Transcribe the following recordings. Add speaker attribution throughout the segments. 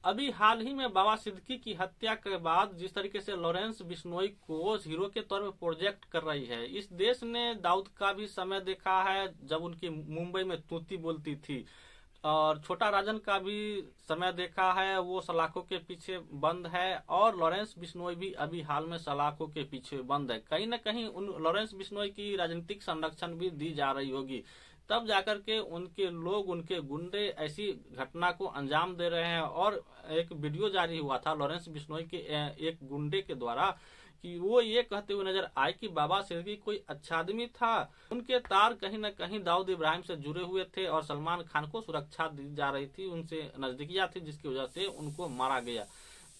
Speaker 1: अभी हाल ही में बाबा सिद्दीकी की हत्या के बाद जिस तरीके से लॉरेंस बिश्नोई को हीरो के तौर पर प्रोजेक्ट कर रही है, इस देश ने दाऊद का भी समय देखा है जब उनकी मुंबई में तूती बोलती थी, और छोटा राजन का भी समय देखा है, वो सलाखों के पीछे बंद है, और लॉरेंस बिश्नोई भी अभी हाल में सलाखों के पीछे बंद है। कहीं न कहीं उन लॉरेंस बिश्नोई की राजनीतिक संरक्षण भी दी जा रही होगी, तब जाकर के उनके लोग, उनके गुंडे ऐसी घटना को अंजाम दे रहे हैं। और एक वीडियो जारी हुआ था लॉरेंस बिश्नोई के एक गुंडे के द्वारा कि वो ये कहते हुए नजर आए कि बाबा सिद्दीकी कोई अच्छा आदमी था, उनके तार कहीं न कहीं दाऊद इब्राहिम से जुड़े हुए थे और सलमान खान को सुरक्षा दी जा रही थी, उनसे नजदीकियां थी, जिसकी वजह से उनको मारा गया।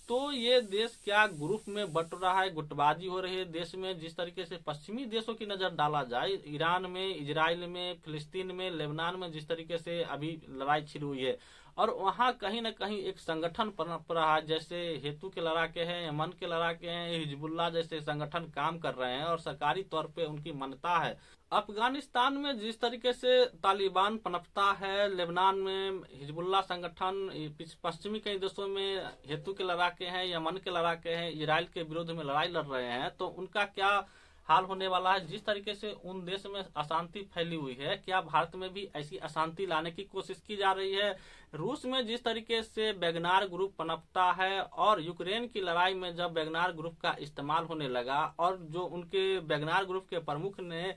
Speaker 1: तो ये देश क्या ग्रुप में बट रहा है, गुटबाजी हो रही है देश में। जिस तरीके से पश्चिमी देशों की नजर डाला जाए, ईरान में, इजराइल में, फिलिस्तीन में, लेबनान में जिस तरीके से अभी लड़ाई छिड़ी हुई है, और वहां कहीं न कहीं एक संगठन पनप रहा है, जैसे हेतु के लड़ाके हैं, यमन के लड़ाके हैं, हिजबुल्लाह जैसे संगठन काम कर रहे हैं और सरकारी तौर पे उनकी मान्यता है। अफगानिस्तान में जिस तरीके से तालिबान पनपता है, लेबनान में हिजबुल्लाह संगठन, पश्चिमी कई देशों में हेतु के लड़ाके हैं, यमन के लड़ाके हैं, इजराइल के विरुद्ध में लड़ाई लड़ रहे हैं, तो उनका क्या हाल होने वाला है। जिस तरीके से उन देश में अशांति फैली हुई है, क्या भारत में भी ऐसी अशांति लाने की कोशिश की जा रही है। रूस में जिस तरीके से वैगनार ग्रुप पनपता है, और यूक्रेन की लड़ाई में जब वैगनार ग्रुप का इस्तेमाल होने लगा, और जो उनके वैगनार ग्रुप के प्रमुख ने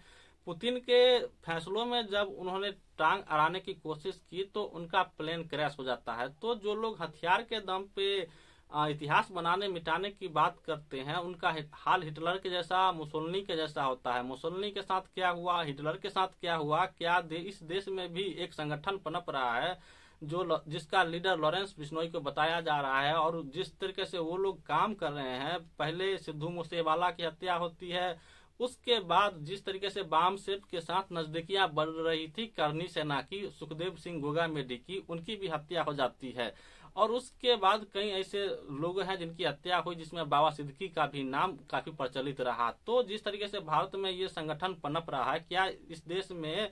Speaker 1: पुतिन के फैसलों में जब उन्होंने टांग अड़ाने की कोशिश की, तो उनका प्लेन क्रैश हो जाता है। तो जो लोग हथियार के दम पे इतिहास बनाने मिटाने की बात करते हैं, उनका हाल हिटलर के जैसा, मुसोलिनी के जैसा होता है। मुसोलिनी के साथ क्या हुआ, हिटलर के साथ क्या हुआ, क्या इस देश में भी एक संगठन पनप रहा है जिसका लीडर लॉरेंस बिश्नोई को बताया जा रहा है, और जिस तरीके से वो लोग काम कर रहे हैं। पहले सिद्धू मूसेवाला की हत्या होती है, उसके बाद जिस तरीके से बाम सेठ के साथ नजदीकियां बढ़ रही थी करनी सेना की, सुखदेव सिंह गोगामेडी की, उनकी भी हत्या हो जाती है। और उसके बाद कई ऐसे लोग हैं जिनकी हत्या हुई, जिसमें बाबा सिद्दीकी का भी नाम काफी प्रचलित रहा। तो जिस तरीके से भारत में ये संगठन पनप रहा है, क्या इस देश में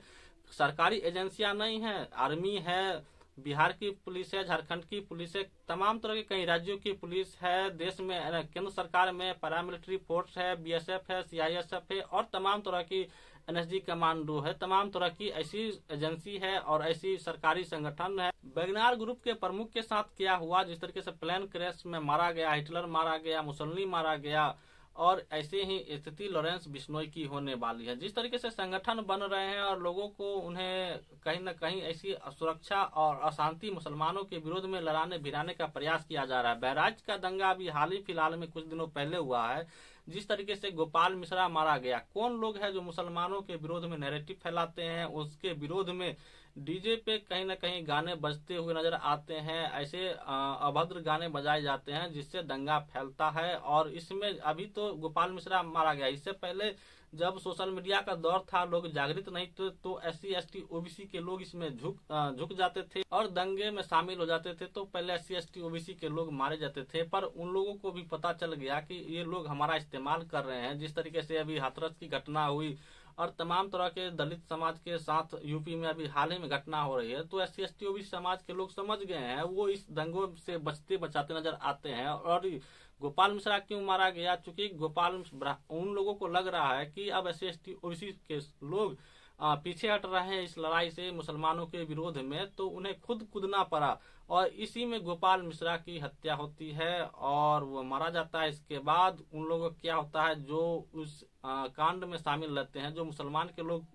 Speaker 1: सरकारी एजेंसियां नहीं है, आर्मी है, बिहार की पुलिस है, झारखंड की पुलिस है, तमाम तरह के कई राज्यों की पुलिस है, देश में केंद्र सरकार में पैरामिलिट्री फोर्स है, बीएसएफ है, सीआईएसएफ है, और तमाम तरह की एनएसजी कमांडो है, तमाम तरह की ऐसी एजेंसी है और ऐसी सरकारी संगठन है। वैगनार ग्रुप के प्रमुख के साथ क्या हुआ, जिस तरीके से प्लेन क्रैश में मारा गया, हिटलर मारा गया, मुसोलिनी मारा गया, और ऐसे ही स्थिति लॉरेंस बिश्नोई की होने वाली है। जिस तरीके से संगठन बन रहे हैं और लोगों को उन्हें कहीं न कहीं ऐसी सुरक्षा और अशांति मुसलमानों के विरोध में लड़ाने भिड़ाने का प्रयास किया जा रहा है। बहराइच का दंगा अभी हाल ही फिलहाल में कुछ दिनों पहले हुआ है, जिस तरीके से गोपाल मिश्रा मारा गया। कौन लोग हैं जो मुसलमानों के विरोध में नैरेटिव फैलाते हैं, उसके विरोध में डीजे पे कहीं न कहीं गाने बजते हुए नजर आते हैं, ऐसे अभद्र गाने बजाए जाते हैं जिससे दंगा फैलता है। और इसमें अभी तो गोपाल मिश्रा मारा गया, इससे पहले जब सोशल मीडिया का दौर था, लोग जागृत नहीं थे, तो SC ST OBC के लोग इसमें झुक जाते थे और दंगे में शामिल हो जाते थे। तो पहले SC ST OBC के लोग मारे जाते थे, पर उन लोगों को भी पता चल गया कि ये लोग हमारा इस्तेमाल कर रहे हैं। जिस तरीके से अभी हाथरस की घटना हुई और तमाम तरह के दलित समाज के साथ यूपी में अभी हाल ही में घटना हो रही है, तो SC ST OBC समाज के लोग समझ गए हैं, वो इस दंगों से बचते बचाते नजर आते हैं। और गोपाल मिश्रा क्यों मारा गया, चूंकि उन लोगों को लग रहा है कि अब SC ST OBC के लोग पीछे हट रहे हैं इस लड़ाई से मुसलमानों के विरोध में, तो उन्हें खुद कूदना पड़ा और इसी में गोपाल मिश्रा की हत्या होती है और वो मारा जाता है। इसके बाद उन लोगों को क्या होता है, जो उस कांड में शामिल रहते हैं, जो मुसलमान के लोग,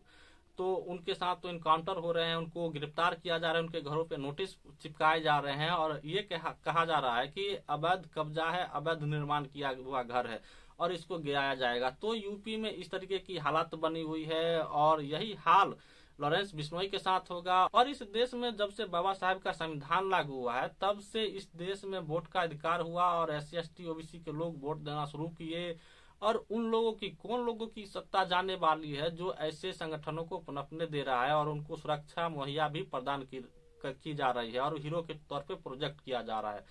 Speaker 1: तो उनके साथ तो इनकाउंटर हो रहे हैं, उनको गिरफ्तार किया जा रहा है, उनके घरों पे नोटिस चिपकाए जा रहे हैं और ये कहा जा रहा है कि अवैध कब्जा है, अवैध निर्माण किया हुआ घर है और इसको गिराया जाएगा। तो यूपी में इस तरीके की हालात बनी हुई है और यही हाल लॉरेंस बिश्नोई के साथ होगा। और इस देश में जब से बाबा साहब का संविधान लागू हुआ है, तब से इस देश में वोट का अधिकार हुआ और SC ST OBC के लोग वोट देना शुरू किए। और उन लोगों की, कौन लोगों की सत्ता जाने वाली है जो ऐसे संगठनों को पनपने दे रहा है और उनको सुरक्षा मुहैया भी प्रदान की जा रही है और हीरो के तौर पे प्रोजेक्ट किया जा रहा है।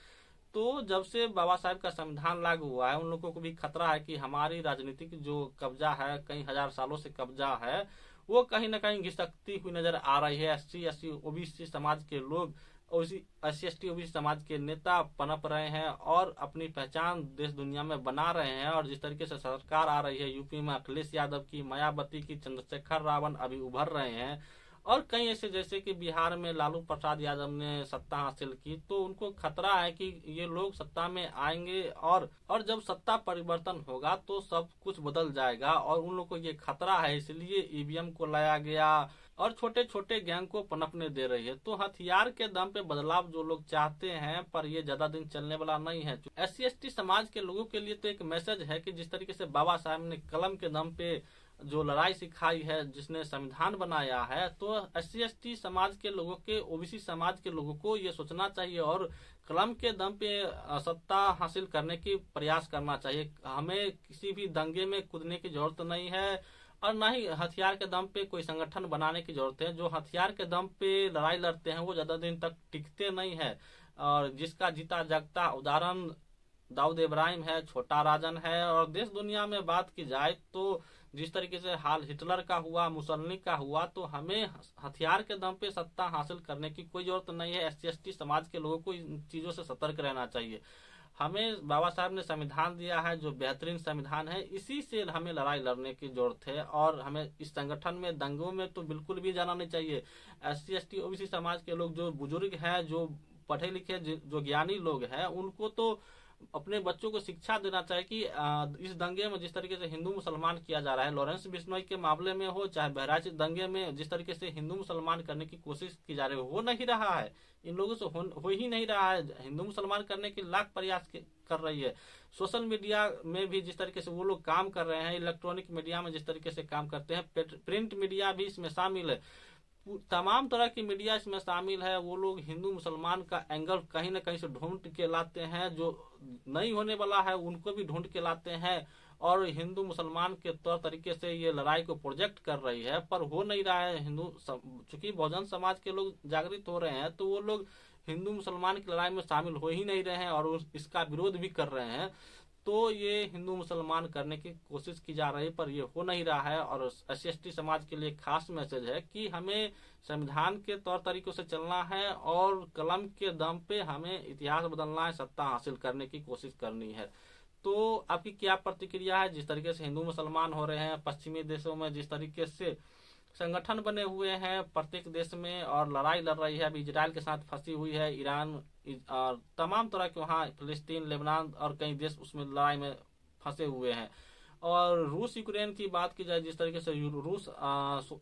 Speaker 1: तो जब से बाबा साहब का संविधान लागू हुआ है, उन लोगों को भी खतरा है कि हमारी राजनीतिक जो कब्जा है, कई हजार सालों से कब्जा है, वो कहीं न कहीं घिसकती हुई नजर आ रही है। SC ST OBC समाज के लोग SC/ST ओबीसी समाज के नेता पनप रहे हैं और अपनी पहचान देश दुनिया में बना रहे हैं। और जिस तरीके से सरकार आ रही है यूपी में अखिलेश यादव की, मायावती की, चंद्रशेखर रावण अभी उभर रहे हैं, और कई ऐसे जैसे कि बिहार में लालू प्रसाद यादव ने सत्ता हासिल की, तो उनको खतरा है कि ये लोग सत्ता में आएंगे और जब सत्ता परिवर्तन होगा तो सब कुछ बदल जाएगा, और उन लोगों को ये खतरा है, इसलिए ईवीएम को लाया गया और छोटे छोटे गैंग को पनपने दे रही है। तो हथियार के दम पे बदलाव जो लोग चाहते हैं, पर ये ज्यादा दिन चलने वाला नहीं है। SC/ST समाज के लोगों के लिए तो एक मैसेज है कि जिस तरीके से बाबा साहब ने कलम के दम पे जो लड़ाई सिखाई है, जिसने संविधान बनाया है, तो SC/ST समाज के लोगों के, ओबीसी समाज के लोगों को ये सोचना चाहिए और कलम के दम पे सत्ता हासिल करने की प्रयास करना चाहिए। हमें किसी भी दंगे में कूदने की जरूरत नहीं है और न ही हथियार के दम पे कोई संगठन बनाने की जरूरत है। जो हथियार के दम पे लड़ाई लड़ते हैं वो ज्यादा दिन तक टिकते नहीं है, और जिसका जीता जागता उदाहरण दाऊद इब्राहिम है, छोटा राजन है। और देश दुनिया में बात की जाए तो जिस तरीके से हाल हिटलर का हुआ, मुसोलिनी का हुआ, तो हमें हथियार के दम पे सत्ता हासिल करने की कोई जरूरत नहीं है। SC/ST समाज के लोगों को इन चीजों से सतर्क रहना चाहिए। हमें बाबा साहब ने संविधान दिया है जो बेहतरीन संविधान है, इसी से हमें लड़ाई लड़ने की जरूरत है, और हमें इस संगठन में दंगों में तो बिल्कुल भी जाना नहीं चाहिए। SC/ST ओबीसी समाज के लोग जो बुजुर्ग हैं, जो पढ़े लिखे, जो ज्ञानी लोग हैं, उनको तो अपने बच्चों को शिक्षा देना चाहिए कि इस दंगे में जिस तरीके से हिंदू मुसलमान किया जा रहा है, लॉरेंस बिश्नोई के मामले में हो चाहे बहराइच दंगे में जिस तरीके से हिंदू मुसलमान करने की कोशिश की जा रही है, हो नहीं रहा है, इन लोगों से हो ही नहीं रहा है। हिंदू मुसलमान करने के लाख प्रयास कर रही है। सोशल मीडिया में भी जिस तरीके से वो लोग काम कर रहे हैं, इलेक्ट्रॉनिक मीडिया में जिस तरीके से काम करते हैं, प्रिंट मीडिया भी इसमें शामिल है, तमाम तरह की मीडिया इसमें शामिल है। वो लोग हिंदू मुसलमान का एंगल कहीं ना कहीं से ढूंढ के लाते हैं, जो नहीं होने वाला है उनको भी ढूंढ के लाते हैं, और हिंदू मुसलमान के तौर तरीके से ये लड़ाई को प्रोजेक्ट कर रही है, पर हो नहीं रहा है। चूंकि बहुजन समाज के लोग जागृत हो रहे हैं, तो वो लोग हिंदू मुसलमान की लड़ाई में शामिल हो ही नहीं रहे हैं और इसका विरोध भी कर रहे हैं। तो ये हिंदू मुसलमान करने की कोशिश की जा रही है, पर ये हो नहीं रहा है। और SC/ST समाज के लिए खास मैसेज है कि हमें संविधान के तौर तरीकों से चलना है और कलम के दम पे हमें इतिहास बदलना है, सत्ता हासिल करने की कोशिश करनी है। तो आपकी क्या प्रतिक्रिया है? जिस तरीके से हिंदू मुसलमान हो रहे हैं, पश्चिमी देशों में जिस तरीके से संगठन बने हुए हैं प्रत्येक देश में, और लड़ाई लड़ रही है, अभी इजराइल के साथ फंसी हुई है, ईरान और तमाम तरह के, वहाँ फिलिस्तीन, लेबनान और कई देश उसमें लड़ाई में फंसे हुए हैं। और रूस यूक्रेन की बात की जाए, जिस तरीके से रूस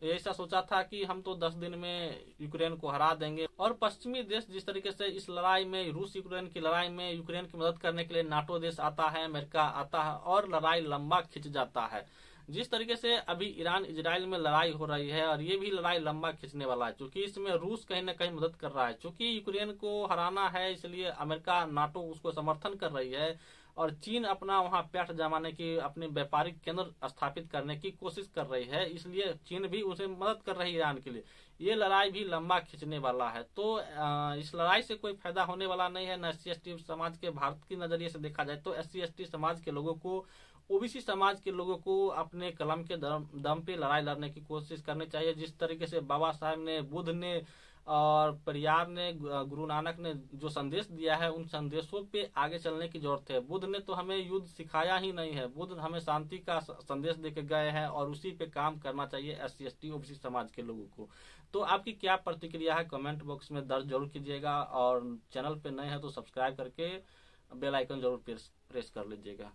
Speaker 1: ऐसा सोचा था कि हम तो 10 दिन में यूक्रेन को हरा देंगे, और पश्चिमी देश जिस तरीके से इस लड़ाई में, रूस यूक्रेन की लड़ाई में यूक्रेन की मदद करने के लिए नाटो देश आता है, अमेरिका आता है, और लड़ाई लंबा खिंच जाता है। जिस तरीके से अभी ईरान इजराइल में लड़ाई हो रही है, और ये भी लड़ाई लंबा खींचने वाला है, क्योंकि इसमें रूस कहीं न कहीं मदद कर रहा है। क्योंकि यूक्रेन को हराना है, इसलिए अमेरिका, नाटो उसको समर्थन कर रही है, और चीन अपना वहां पैठ जमाने की, अपने व्यापारिक केंद्र स्थापित करने की कोशिश कर रही है, इसलिए चीन भी उसे मदद कर रही है ईरान के लिए। ये लड़ाई भी लंबा खींचने वाला है। तो इस लड़ाई से कोई फायदा होने वाला नहीं है। SC/ST समाज के, भारत के नजरिए से देखा जाए तो SC/ST समाज के लोगों को, ओबीसी समाज के लोगों को अपने कलम के दम पे लड़ाई लड़ने की कोशिश करनी चाहिए। जिस तरीके से बाबा साहब ने, बुद्ध ने और परियार ने, गुरु नानक ने जो संदेश दिया है, उन संदेशों पे आगे चलने की जरूरत है। बुद्ध ने तो हमें युद्ध सिखाया ही नहीं है, बुद्ध हमें शांति का संदेश देके गए हैं, और उसी पे काम करना चाहिए SC/ST ओबीसी समाज के लोगों को। तो आपकी क्या प्रतिक्रिया है, कमेंट बॉक्स में दर्ज जरूर कीजिएगा, और चैनल पे नए हैं तो सब्सक्राइब करके बेल आइकन जरूर प्रेस कर लीजिएगा।